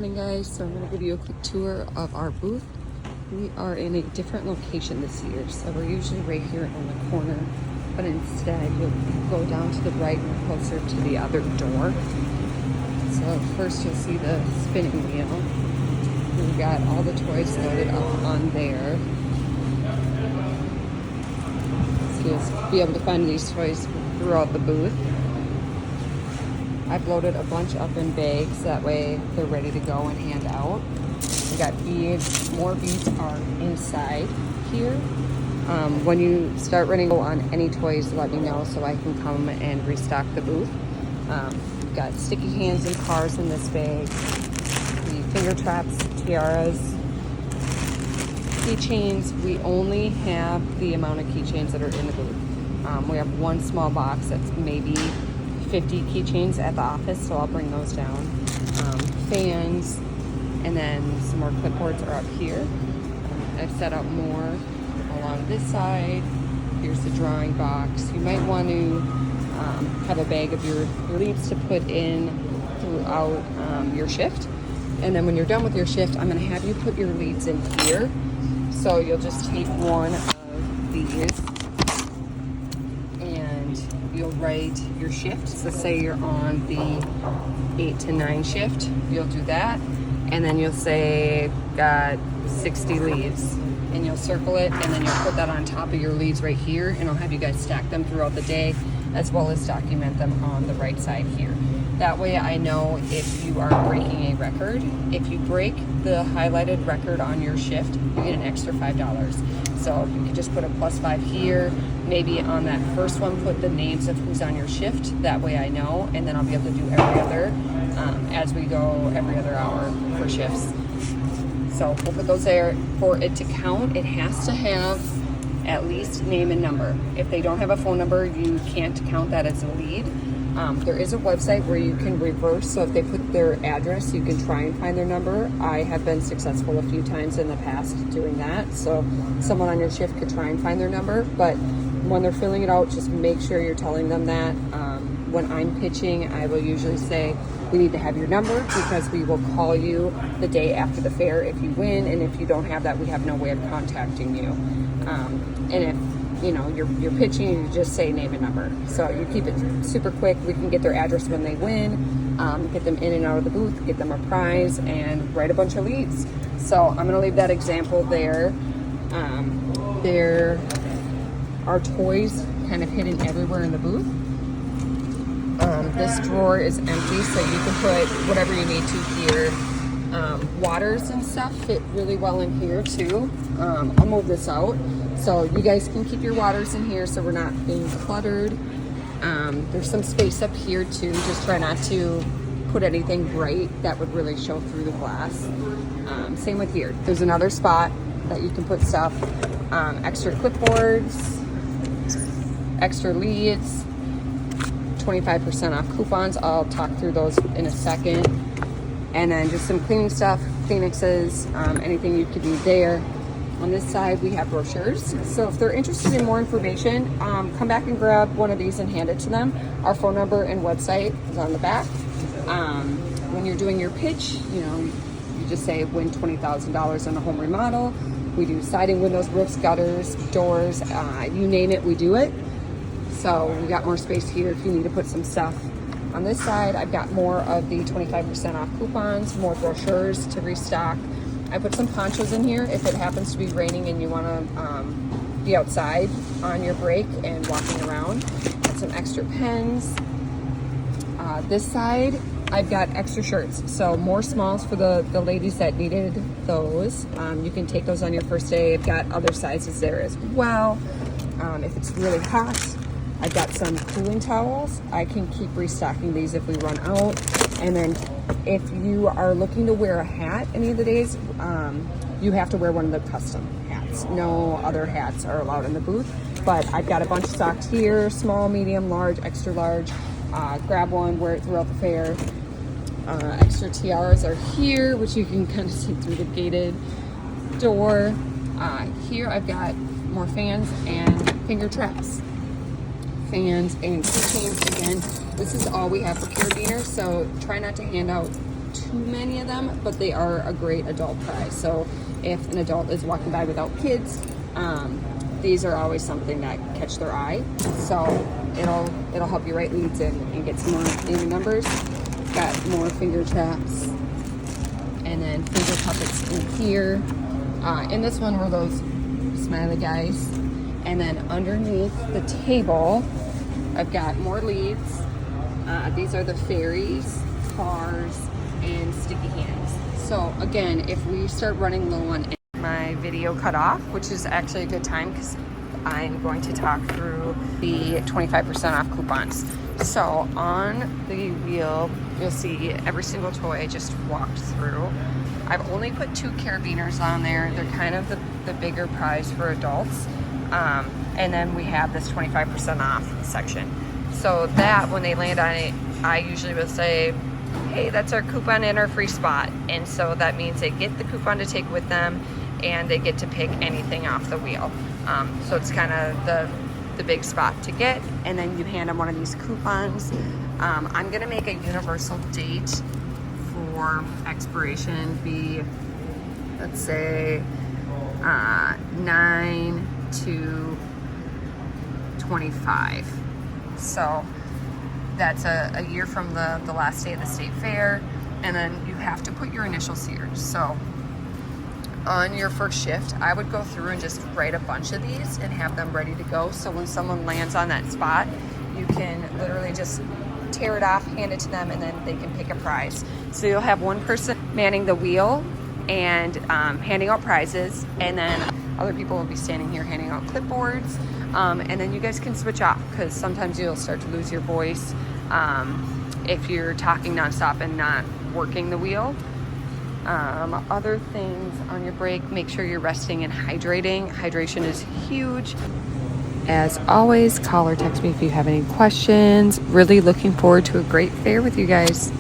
Morning guys, so I'm going to give you a quick tour of our booth. We are in a different location this year, so we're usually right here on the corner, but instead you'll go down to the right and closer to the other door. So first you'll see the spinning wheel. We've got all the toys loaded up on there. So you'll be able to find these toys throughout the booth. I've loaded a bunch up in bags, that way they're ready to go and hand out. We got beads, more beads are inside here. When you start running low on any toys, let me know so I can come and restock the booth. Got sticky hands and cars in this bag, the finger traps, tiaras, keychains. We only have the amount of keychains that are in the booth. We have one small box that's maybe 50 keychains at the office, so I'll bring those down. Fans, and then some more clipboards are up here. I've set up more along this side. Here's the drawing box. You might want to have a bag of your leaves to put in throughout your shift. And then when you're done with your shift, I'm going to have you put your leads in here. So you'll just take one of these and you'll write your shift. So say you're on the 8 to 9 shift, you'll do that. And then you'll say, got 60 leads. And you'll circle it, and then you'll put that on top of your leads right here, and I'll have you guys stack them throughout the day, as well as document them on the right side here. That way I know if you are breaking a record. If you break the highlighted record on your shift, you get an extra $5. So you can just put a +5 here. Maybe on that first one, put the names of who's on your shift. That way I know, and then I'll be able to do every other as we go every other hour for shifts. So we'll put those there. For it to count, it has to have at least name and number. If they don't have a phone number, you can't count that as a lead. There is a website where you can reverse, so if they put their address, you can try and find their number. I have been successful a few times in the past doing that, so someone on your shift could try and find their number, but when they're filling it out, just make sure you're telling them that. When I'm pitching, I will usually say, we need to have your number because we will call you the day after the fair if you win, and if you don't have that, we have no way of contacting you. And if you're pitching, you just say name and number. So you keep it super quick. We can get their address when they win, get them in and out of the booth, get them a prize, and write a bunch of leads. So I'm gonna leave that example there. There are toys kind of hidden everywhere in the booth. This drawer is empty, so you can put whatever you need to here. Waters and stuff fit really well in here too. I'll move this out so you guys can keep your waters in here so we're not being cluttered. There's some space up here too. Just try not to put anything bright that would really show through the glass. Same with here. There's another spot that you can put stuff. Extra clipboards, extra leads, 25% off coupons. I'll talk through those in a second. And then just some cleaning stuff, Kleenexes, anything you could need there. On this side, we have brochures. So if they're interested in more information, come back and grab one of these and hand it to them. Our phone number and website is on the back. When you're doing your pitch, you just say win $20,000 on a home remodel. We do siding, windows, roofs, gutters, doors, you name it, we do it. So we got more space here if you need to put some stuff. On this side, I've got more of the 25% off coupons, more brochures to restock. I put some ponchos in here if it happens to be raining and you want to be outside on your break and walking around. Got some extra pens. This side, I've got extra shirts. So more smalls for the ladies that needed those. You can take those on your first day. I've got other sizes there as well. If it's really hot, I've got some cooling towels. I can keep restocking these if we run out. And then if you are looking to wear a hat any of the days, you have to wear one of the custom hats. No other hats are allowed in the booth. But I've got a bunch stocked here, small, medium, large, extra large. Grab one, wear it throughout the fair. Extra tiaras are here, which you can kind of see through the gated door. Here I've got more fans and finger traps. Fans and keychains. Again, this is all we have for carabiners, so try not to hand out too many of them, but they are a great adult prize. So if an adult is walking by without kids, these are always something that catch their eye. So it'll help you write leads and get some more family members. Got more finger traps and then finger puppets in here. In this one were those smiley guys. And then underneath the table, I've got more leads. These are the fairies, cars, and sticky hands. So again, if we start running low on my video cut off, which is actually a good time because I'm going to talk through the 25% off coupons. So on the wheel, you'll see every single toy I just walked through. I've only put 2 carabiners on there. They're kind of the bigger prize for adults. And then we have this 25% off section. So that when they land on it, I usually will say, hey, that's our coupon and our free spot. And so that means they get the coupon to take with them and they get to pick anything off the wheel. So it's kind of the big spot to get. And then you hand them one of these coupons. I'm gonna make a universal date for expiration be, let's say, 9/2/25. So that's a year from the last day of the state fair, and then you have to put your initials here. So on your first shift, I would go through and just write a bunch of these and have them ready to go. So when someone lands on that spot, you can literally just tear it off, hand it to them, and then they can pick a prize. So you'll have one person manning the wheel and handing out prizes, and then other people will be standing here handing out clipboards, and then you guys can switch off because sometimes you'll start to lose your voice if you're talking nonstop and not working the wheel. Other things on your break, make sure you're resting and hydrating. Hydration is huge. As always, call or text me if you have any questions. Really looking forward to a great fair with you guys.